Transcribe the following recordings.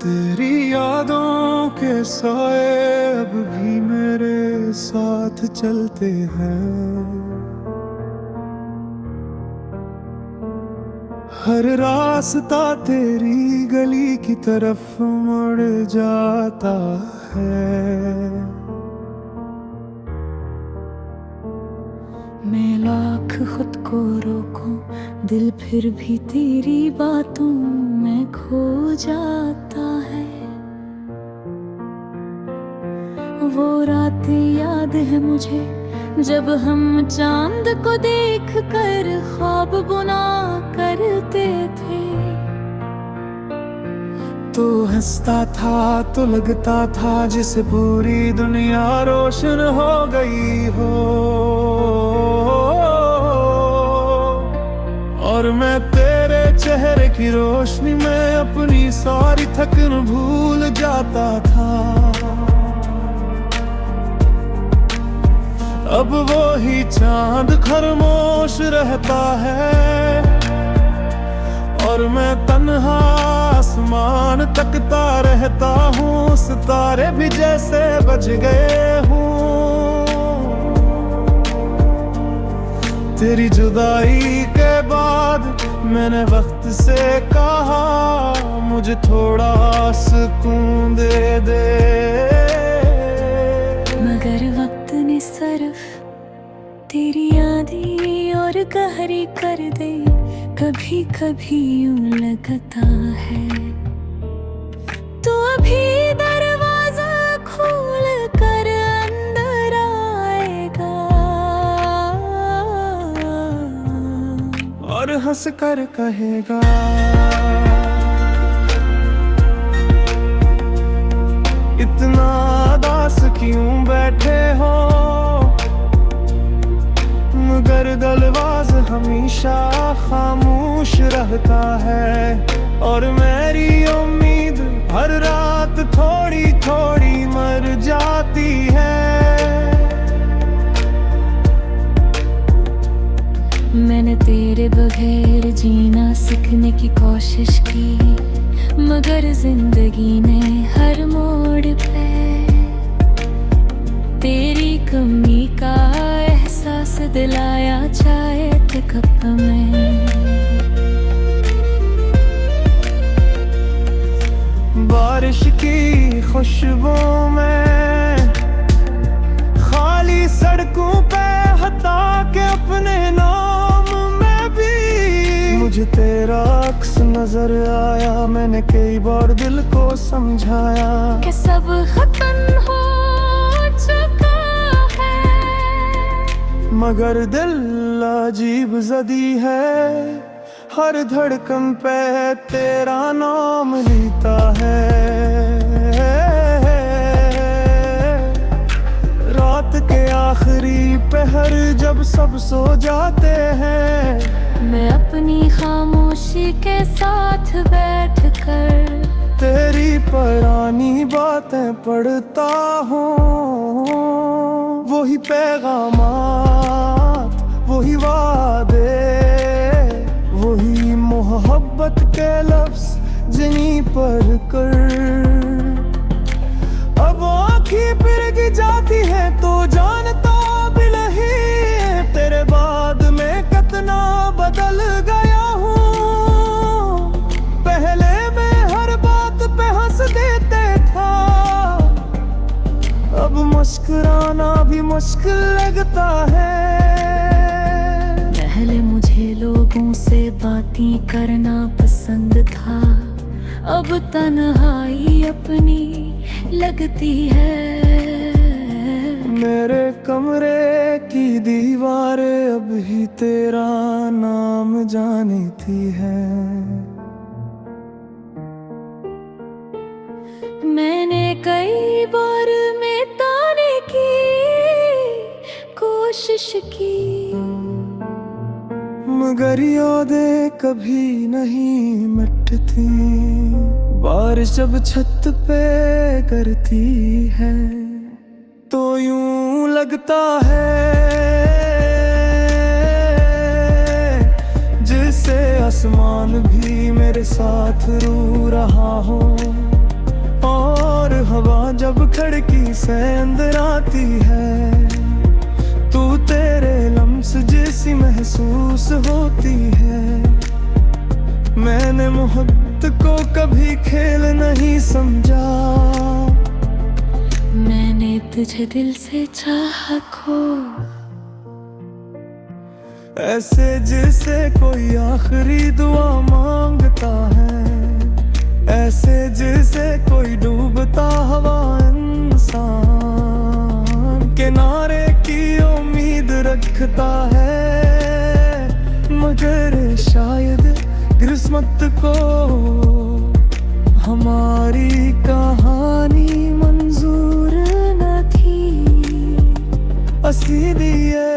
तेरी यादों के साए अब भी मेरे साथ चलते हैं। हर रास्ता तेरी गली की तरफ मुड़ जाता है। मैं लाख खुद को रोकूं, दिल फिर भी तेरी बातों में खो जाता है। वो रात याद है मुझे जब हम चांद को देख कर ख्वाब बुना करते थे। तो हंसता था तो लगता था जिसे पूरी दुनिया रोशन हो गई हो। और मैं तेरे चेहरे की रोशनी में अपनी सारी थकन भूल जाता था। अब वो ही चांद खामोश रहता है और मैं तन्हा आसमान तकता रहता हूँ। सितारे भी जैसे बज गए हूँ। तेरी जुदाई के बाद मैंने वक्त से कहा मुझे थोड़ा सुकून दे दे। मगर वक्त ने सिर्फ तेरी यादें और गहरी कर दे। कभी कभी यूं लगता है तो अभी दरवाजा खोल कर अंदर आएगा और हंस कर कहेगा इतना उदास क्यों बैठे हो। मगर दरवाज़ा हमेशा खामोश रहता है और मेरी उम्मीद हर रात थोड़ी थोड़ी मर जाती है। मैंने तेरे बगैर जीना सीखने की कोशिश की, मगर जिंदगी ने हर मोड़ पे तेरी कमी का एहसास दिलाया। चाहे कप में बारिश की खुशबू में खाली सड़कों पे हटा के अपने नाम में भी मुझे तेरा अक्स नजर आया। मैंने कई बार दिल को समझाया कि सब खत्म हो चुका है, मगर दिल अजीब जदी है। हर धड़कन पे तेरा नाम लिखता है। रात के आखिरी पहर जब सब सो जाते हैं, मैं अपनी खामोशी के साथ बैठकर तेरी पुरानी बातें पढ़ता हूँ। वही पैगामात, वही वादे, वही मोहब्बत के लफ्ज़ जिन्हीं पर कर अब आँखें पिघल जाती है तो जानता भी नहीं तेरे बाद में कितना बदल गया हूँ। पहले मैं हर बात पे हंस देते था, अब मुस्कुराना भी मुश्किल लगता है। पहले मुझे लोगों से बातें करना पसंद था, अब तन्हाई अपनी लगती है। मेरे कमरे की दीवारें अब ही तेरा नाम जानती है। मैंने कई बार मिटाने की कोशिश की, मगर यादें कभी नहीं मिटती। बारिश जब छत पे करती है तो यूं लगता है जैसे आसमान भी मेरे साथ रो रहा हो। और हवा जब खिड़की से अंदर आती है, तू तेरे लम्स जैसी महसूस होती है। मैंने मोहब्बत को कभी खेल नहीं समझा, मैंने तुझे दिल से चाहा खो, ऐसे जैसे कोई आखिरी दुआ मांगता है, ऐसे जैसे कोई डूबता हुआ इंसान किनारे की उम्मीद रखता है। मगर शायद किस्मत को हमारी कहानी मंजूर न थी, इसीलिए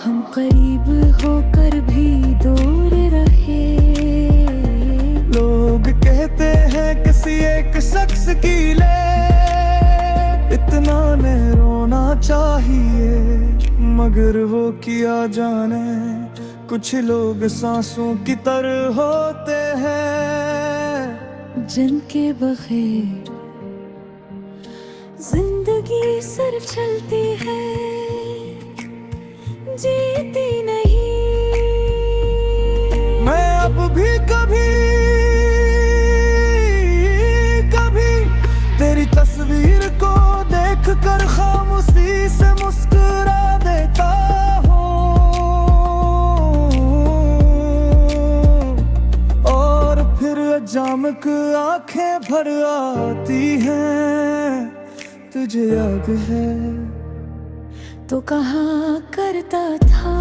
हम करीब होकर भी दूर रहे। लोग कहते हैं किसी एक शख्स की ले इतना नहीं रोना चाहिए, मगर वो किया जाने कुछ लोग सांसों की तरह होते हैं, जिनके बगैर जिंदगी सिर्फ चलती है, जीती नहीं। मैं अब भी कभी कभी तेरी तस्वीर को देख कर खामोशी से मुस्कुरा देता हूँ, और फिर अचानक आंखें भर आती हैं, तुझे याद है तो कहा करता था,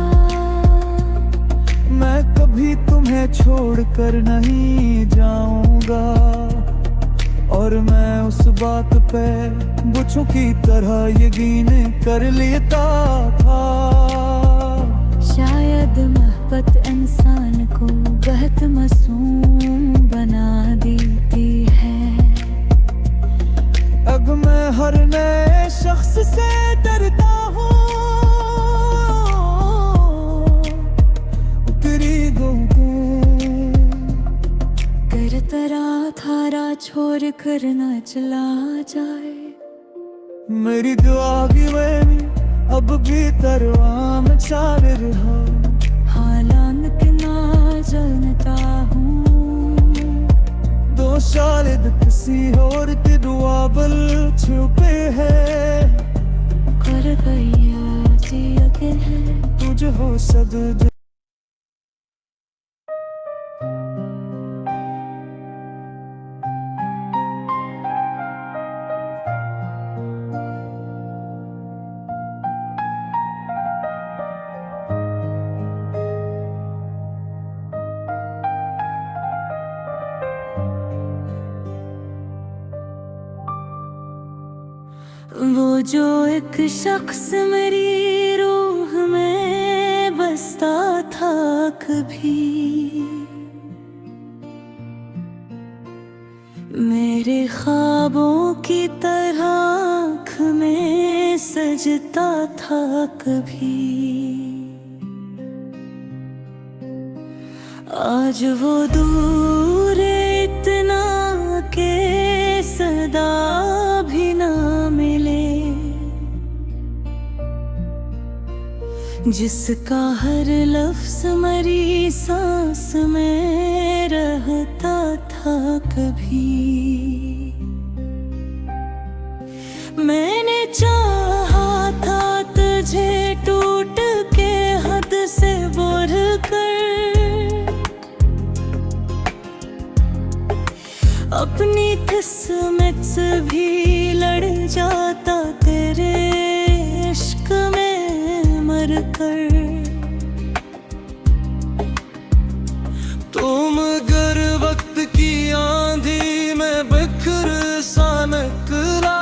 मैं कभी तुम्हें छोड़कर नहीं जाऊंगा, और मैं उस बात पे बुझों की तरह यकीन कर लेता था। शायद मोहब्बत इंसान को बहुत मासूम बना देती है। अब मैं हर नए शख्स से डरता हूँ, तेरी गुमगुम कर तरा थारा छोड़ कर न चला जाए। मेरी दुआ की मैंने अब भी तरवाम चाल रहा, हालांक ना जानता हूँ, दो शायद किसी और की दुआ बल छुपे है, कर गया जी यकीन है तुझ हो सद। वो जो एक शख्स मेरी रूह में बसता था कभी, मेरे ख्वाबों की तरह आँख में सजता था कभी, आज वो दूर इतना के सदा भी ना मिले, जिसका हर लफ्ज मरी सांस में रहता था कभी। मैंने चाहा था तुझे टूट के हद से बढ़ कर, अपनी किस्मत से भी लड़ जाता तेरे इश्क में मर कर। तुम गर वक्त की आंधी में बिखर सा निकला,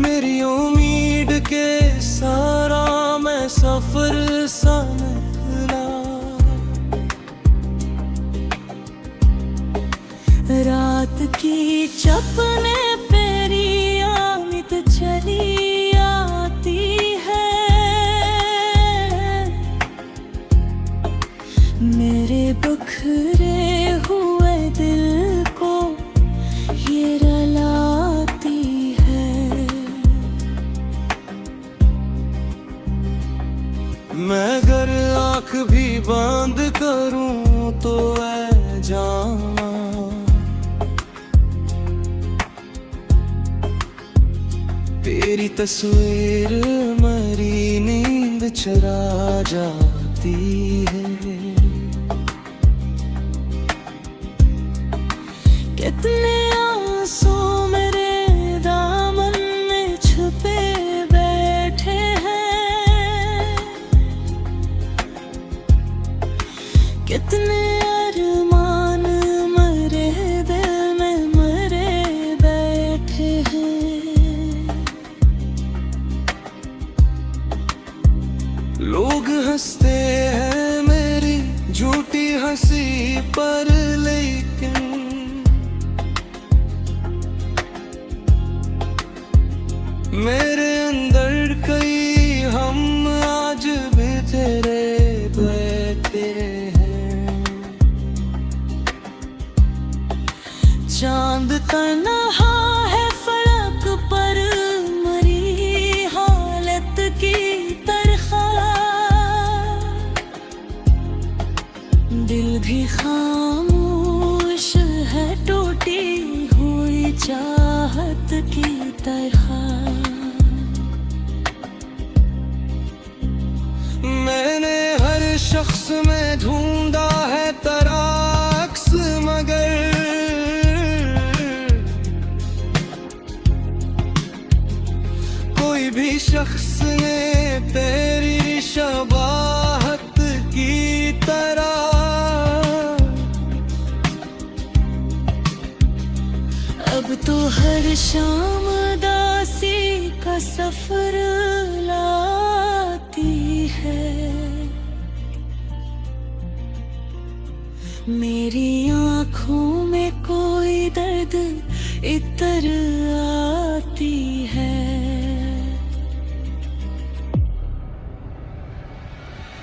मेरी उम्मीद के सारा मैं सफर सा निकला। रात की चपने पेरी आमित चली आती है, आँख भी बंद करूं तो ऐ जाना तेरी तस्वीर मरी नींद चुरा जाती है। कितने आंसू मेरे दामन में छुपे बैठे हैं, कितने अरमान मरे दिल में मरे बैठे हैं। लोग हंसते हैं मेरी झूठी हंसी पर, लेकिन मेरे अंदर कई हम आज भी तेरे बैठे हैं। चांद तन्हा है फलक पर मरी हालत की तरह, दिल भी खामोश है टूटी हुई चाहत की तरह। मैंने हर शख्स में ढूंढा है तराक्स, मगर कोई भी शख्स ने तेरी शबाहत की तरह अब तो हर शाम दासी का सफर लाती है, मेरी आँखों में कोई दर्द इतर आती है।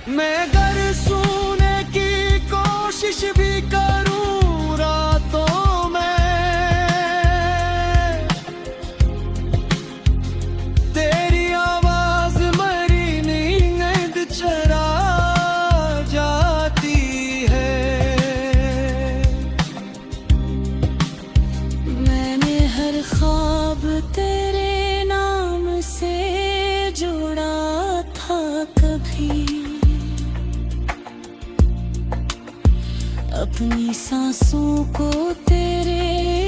मैं अगर सोने की कोशिश भी करूं रातों में, तेरी आवाज मरी नींद चरा जाती है। मैंने हर ख्वाब तेरे नाम से जोड़ा था कभी, अपनी सांसों को तेरे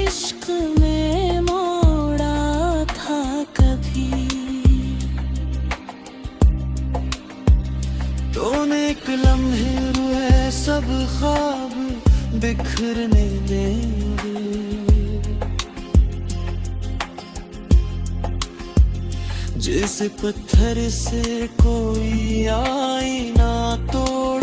इश्क में मोड़ा था कभी। तो एक लम्हे रुए सब ख्वाब बिखरने देंगे, जैसे पत्थर से कोई आईना तोड़